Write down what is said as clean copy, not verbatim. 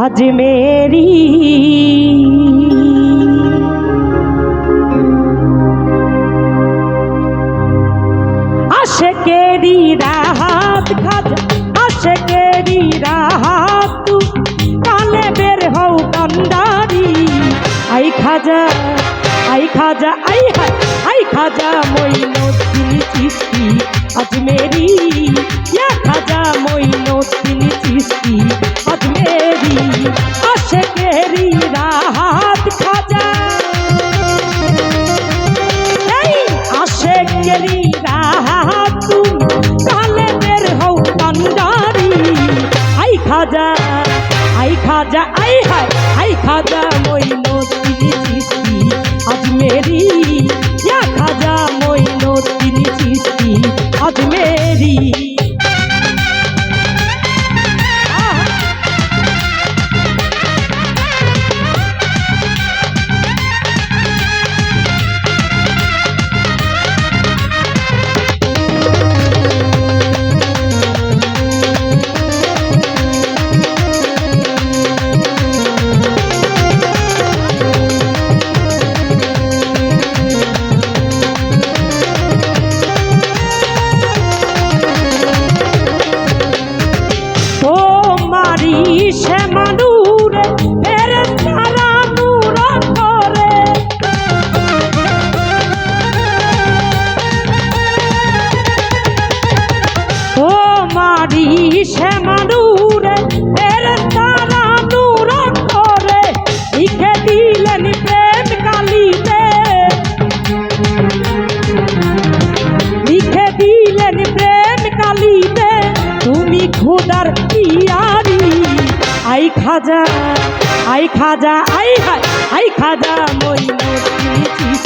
अजमेरी आशिकेरी राहत खाजा आशिकेरी राहत तू काले बेर हो कंडारी आई खाजा आई खाजा आई खाजा मोइनुद्दीन चिश्ती अजमेरी या खाजा मोइनुद्दीन चिश्ती अजमेरी आशिकेरी राहत खाजा आशिकेरी राहत तू काले बेर हो कंडारी आई खाजा आई खाजा मोइनुद्दीन चिश्ती अजमेरी या खाजा मोइनुद्दीन चिश्ती अजमेरी সে মানুরে ফেরেশতারা নূর করে ও মারি সে মানুরে ফেরেশতারা নূর করে লিখে দিলেন প্রেম কালিতে লিখে দিলেন প্রেম কালিতে তুমি খোদার পিয়ারি आई खाजा आई खाजा मोइनुद्दीन चिश्ती